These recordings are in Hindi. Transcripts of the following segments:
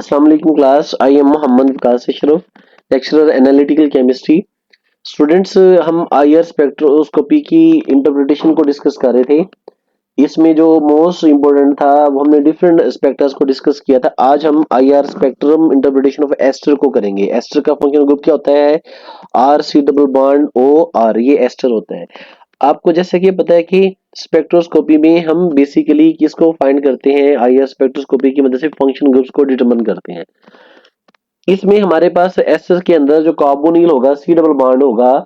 अस्सलाम वालेकुम class. I am Mohammad Vikas Ashraf, lecturer analytical chemistry. Students, हम आईआर स्पेक्ट्रोस्कोपी की इंटरप्रिटेशन को डिस्कस कर रहे थे। इसमें जो मोस्ट इम्पोर्टेंट था वो हमने डिफरेंट स्पेक्ट्रस को डिस्कस किया था। आज हम IR spectrum interpretation of ester को करेंगे। एस्टर का फंक्शन ग्रुप क्या होता है? R C double bond O R, ये एस्टर होता है। आपको जैसे कि पता है कि स्पेक्ट्रोस्कोपी में हम बेसिकली किसको फाइंड करते हैं? आईआर स्पेक्ट्रोस्कोपी की मदद से फंक्शन ग्रुप्स को डिटरमिन करते हैं। इसमें हमारे पास एस्टर के अंदर जो कार्बोनिल होगा, सी डबल बॉन्ड होगा,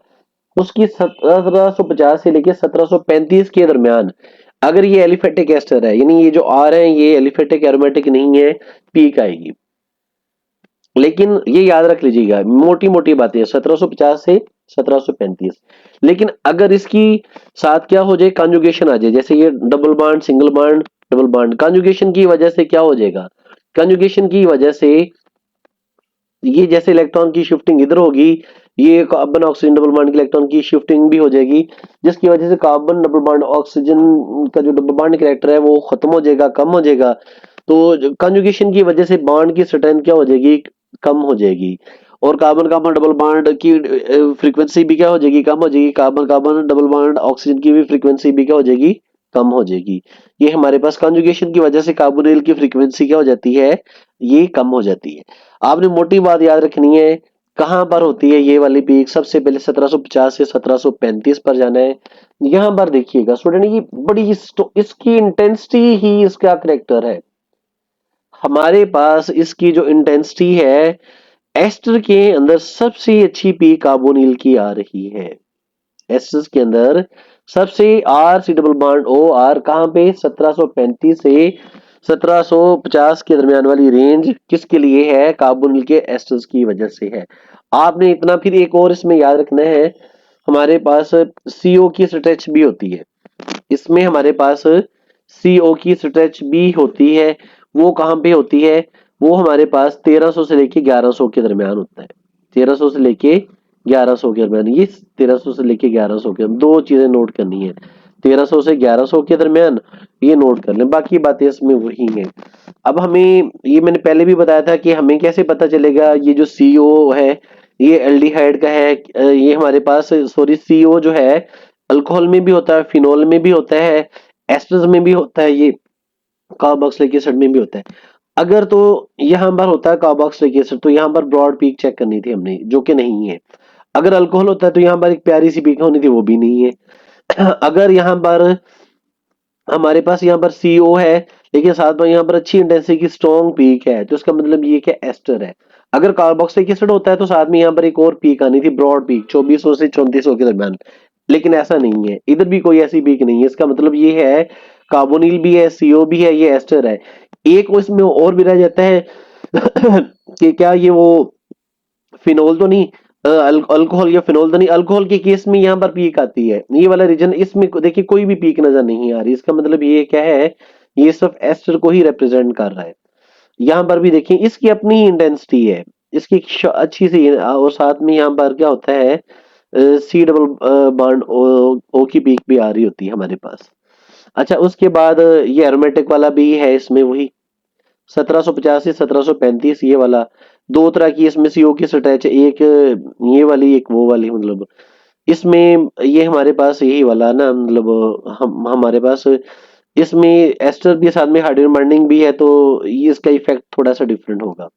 उसकी 1750 से लेकर 1735 के दरमियान अगर ये एलिफेटिक एस्टर है, यानी ये जो आर है ये एलिफेटिक एरोमेटिक नहीं है, पीक आएगी। लेकिन ये याद रख लीजिएगा, मोटी मोटी बातें, 1750 से 1735। लेकिन अगर इसकी साथ क्या हो जाए, कॉन्जुगेशन आ जाए, जैसे ये double bond single bond double bond, conjugation की वजह से क्या हो जाएगा? कॉन्जुगेशन की वजह से ये जैसे इलेक्ट्रॉन की शिफ्टिंग इधर होगी, ये कार्बन ऑक्सीजन डबल बॉन्ड के इलेक्ट्रॉन की शिफ्टिंग भी हो जाएगी, जिसकी वजह से कार्बन डबल बॉन्ड ऑक्सीजन का जो डबल बॉन्ड कैरेक्टर है वो खत्म हो जाएगा, कम हो जाएगा। तो कंजुगेशन की वजह से बॉन्ड की स्ट्रेंथ क्या हो जाएगी? कम हो जाएगी। और कार्बन कार्बन डबल बॉन्ड की फ्रीक्वेंसी भी क्या हो जाएगी? कम हो जाएगी। Carbon carbon double bond oxygen की भी फ्रीक्वेंसी भी क्या हो जाएगी? कम हो जाएगी। ये हमारे पास कंजुगेशन की वजह से कार्बोनिल की फ्रीक्वेंसी क्या हो जाती है? ये कम हो जाती है। आपने मोटी बात याद रखनी है, कहां पर होती है ये वाली पीक? सबसे पहले 1750 से 1735 पर जाना है। यहां पर देखिएगा स्टूडेंट, ये बड़ी इसकी इंटेंसिटी ही इसका करेक्टर है। हमारे पास इसकी जो इंटेंसिटी है, एस्टर के अंदर सबसे अच्छी पीक कार्बोनिल की आ रही है। एस्टर के अंदर सबसे R C double bond O R कहां पे? 1735 से 1750 के दरमियान वाली रेंज किसके लिए है? कार्बोनिल के एस्टर्स की वजह से है। आपने इतना फिर एक और इसमें याद रखना है, हमारे पास सीओ की स्ट्रेच भी होती है। इसमें हमारे पास सीओ की स्ट्रेच भी होती है। वो कहां पे होती है? वो हमारे पास 1300 से लेके 1100 के दरमियान होता है। 1300 से लेके 1100 के दरमियान, ये 1300 से लेके 1100 के, दो चीजें नोट करनी है, 1300 से 1100 के दरमियान, ये नोट कर लें, बाकी बातें इसमें वही हैं। अब हमें ये मैंने पहले भी बताया था कि हमें कैसे पता चलेगा ये जो सीओ है ये एल्डिहाइड का है। ये हमारे पास सॉरी, सीओ जो है अल्कोहल में भी होता है, फिनोल में भी होता है, एस्टर्स में भी होता है, ये कार्बोक्सिलिक एसिड में भी होता है। अगर तो यहाँ पर होता है कार्बोक्सिलिक एसिड, तो यहाँ पर ब्रॉड पीक चेक करनी थी हमने, जो कि नहीं है। अगर अल्कोहल होता है तो यहाँ पर एक प्यारी सी पीक होनी थी, वो भी नहीं है। अगर यहाँ पर हमारे पास यहाँ पर सीओ है, लेकिन साथ में यहाँ पर अच्छी इंटेंसिटी की स्ट्रॉन्ग पीक है, तो इसका मतलब ये क्या एस्टर है। अगर कार्बोक्सिलिक एसिड होता है तो साथ में यहाँ पर एक और पीक आनी थी, ब्रॉड पीक 2400 से 3400 के दरमियान। लेकिन ऐसा नहीं है, इधर भी कोई ऐसी पीक नहीं है। इसका मतलब ये है कार्बोनिल भी है, सीओ भी है, ये एस्टर है। एक वो इसमें और भी रह जाता है कि क्या ये वो फिनोल तो नहीं, अल्कोहल या फिनोल तो नहीं। अल्कोहल के केस में यहाँ पर पीक आती है, ये वाला रीजन, इसमें देखिए कोई भी पीक नजर नहीं आ रही। इसका मतलब ये क्या है? ये सिर्फ एस्टर को ही रिप्रेजेंट कर रहा है। यहाँ पर भी देखिए इसकी अपनी ही इंटेंसिटी है, इसकी अच्छी सी, और साथ में यहाँ पर क्या होता है, सी डबल बॉन्ड ओ की पीक भी आ रही होती है हमारे पास। अच्छा, उसके बाद ये एरोमेटिक वाला भी है इसमें, वही 1750 से 1735, ये वाला। दो तरह की इसमें सीओ की स्ट्रेच, एक ये वाली एक वो वाली, मतलब इसमें ये हमारे पास यही वाला ना, मतलब हम हमारे पास इसमें एस्टर भी साथ में हाइड्रोजन बॉन्डिंग भी है, तो ये इसका इफेक्ट थोड़ा सा डिफरेंट होगा।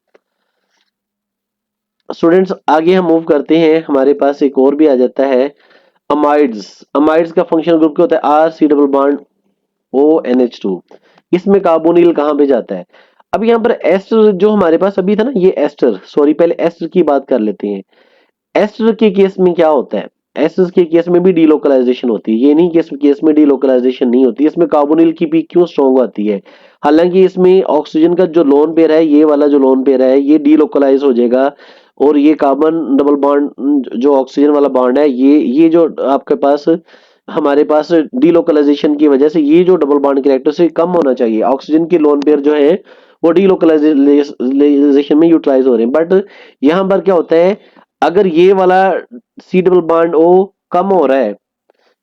स्टूडेंट्स, आगे हम मूव करते हैं, हमारे पास एक और भी आ जाता है, अमाइड्स। अमाइड्स का फंक्शनल ग्रुप क्या होता है? R C double bond O N H two. इसमें कार्बोनिल कहाँ पे जाता है? अब यहाँ पर एस्टर जो हमारे पास अभी था ना, ये एस्टर, सॉरी पहले एस्टर की बात कर लेते हैं। एस्टर के केस में क्या होता है? एस्टर के केस में भी डीलोकलाइजेशन होती है, ये नहीं कि इस केस में डीलोकलाइजेशन नहीं होती। इसमें कार्बोनिल की पीक क्यों स्ट्रॉन्ग आती है? हालांकि इसमें ऑक्सीजन का जो लोन पेयर है, ये वाला जो लोन पेयर है, ये डीलोकलाइज हो जाएगा, और ये कार्बन डबल बॉन्ड जो ऑक्सीजन वाला बॉन्ड है, ये जो आपके पास हमारे पास डीलोकलाइजेशन की वजह से ये जो डबल बॉन्ड कैरेक्टर से कम होना चाहिए, ऑक्सीजन की लोन पेयर जो है वो डीलोकलाइजेशन में यूटिलाइज हो रहे हैं। बट यहाँ पर क्या होता है, अगर ये वाला सी डबल बॉन्ड ओ कम हो रहा है,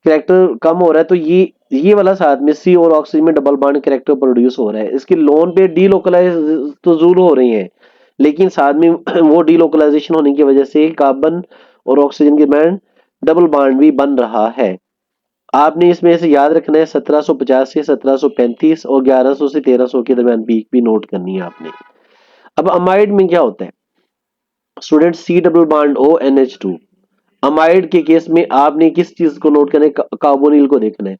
कैरेक्टर कम हो रहा है, तो ये वाला साथ में सी और ऑक्सीजन में डबल बॉन्ड कैरेक्टर प्रोड्यूस हो रहा है, इसके लोन पे डीलोकलाइज तो जरूर हो रही है, लेकिन साथ में वो डीलोकलाइजेशन होने की वजह से कार्बन और ऑक्सीजन के बैंड डबल बॉन्ड भी बन रहा है। आपने इसमें से याद रखना है 1750 से 1735 और 1100 से 1300 के दरमियान पीक भी नोट करनी है आपने। अब अमाइड में क्या होता है student, C double bond O NH2। Amide के केस में आपने किस चीज को नोट करना है, कार्बोनिल को देखना है।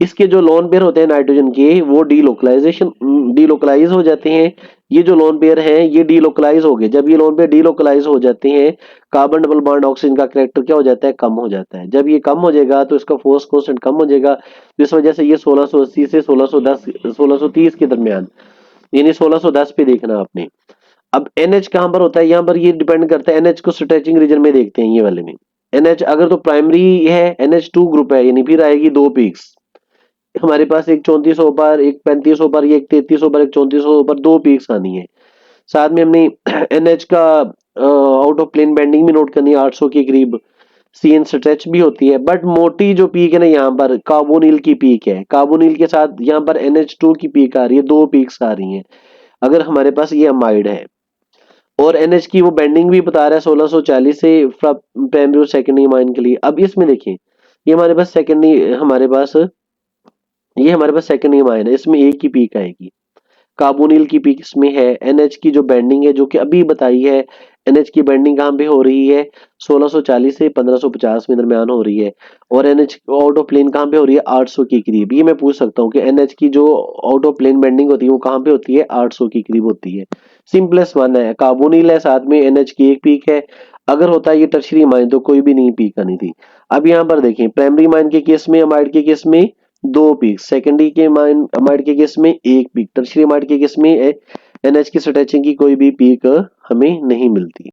इसके जो लोन पेयर होते हैं नाइट्रोजन के वो डीलोकलाइज हो जाते हैं। ये जो लोन पेयर हैं ये डीलोकलाइज हो गए। जब ये लोन पेयर डीलोकलाइज हो जाते हैं, कार्बन डबल बॉन्ड ऑक्सीजन का कैरेक्टर क्या हो जाता है, कम हो जाता है। जब ये कम हो जाएगा तो इसका फोर्स कांस्टेंट कम हो जाएगा, तो इस वजह से ये 1680 से 1630 के दरमियान, यानी 1610 पे देखना आपने। अब NH कहां पर होता है, यहाँ पर ये डिपेंड करता है। NH को स्ट्रेचिंग रीजन में देखते हैं, ये वाले में NH अगर तो प्राइमरी है, NH2 ग्रुप है, यानी फिर आएगी दो पीक्स हमारे पास, एक 3400 पर, एक 3500 पर, एक 3300 पर, एक 3400 पर, दो पीक्स आनी है। साथ में हमने NH का आउट ऑफ प्लेन बेंडिंग भी नोट करनी है 800 के करीब। CN स्ट्रेच भी होती है, बट मोटी जो पीक है ना यहाँ पर कार्बोनिल की पीक है। कार्बोनिल के साथ यहाँ पर NH2 की पीक आ रही है, दो पीक्स आ रही हैं अगर हमारे पास ये अमाइड है। और NH की वो बेंडिंग भी बता रहा है 1640 से प्राइमरी और सेकेंडरी अमाइन के लिए। अब इसमें देखें, ये हमारे पास सेकेंडरी अमाइन है, इसमें एक ही पीक आएगी। कार्बोनिल की पीक इसमें है। NH की जो बेंडिंग है जो कि अभी बताई है, NH की बेंडिंग कहाँ पे हो रही है, 1640 से 1550 में दरमियान हो रही है। और NH आउट ऑफ प्लेन कहाँ पे हो रही है, 800 के करीब। ये मैं पूछ सकता हूँ कि NH की जो आउट ऑफ प्लेन बेंडिंग होती है वो कहाँ पे होती है, 800 के करीब होती है। सिंपलेस्ट वन है, कार्बोनिल है, साथ में NH की एक पीक है। अगर होता है ये टर्शरी माइन तो कोई भी नहीं पीक आनी थी। अब यहाँ पर देखें, प्राइमरी माइन के केस में, अमाइड के केस में दो पीक, सेकेंडरी के अमाइड के केस में एक पीक, टर्शियरी अमाइड के केस में NH की स्ट्रेचिंग की कोई भी पीक हमें नहीं मिलती।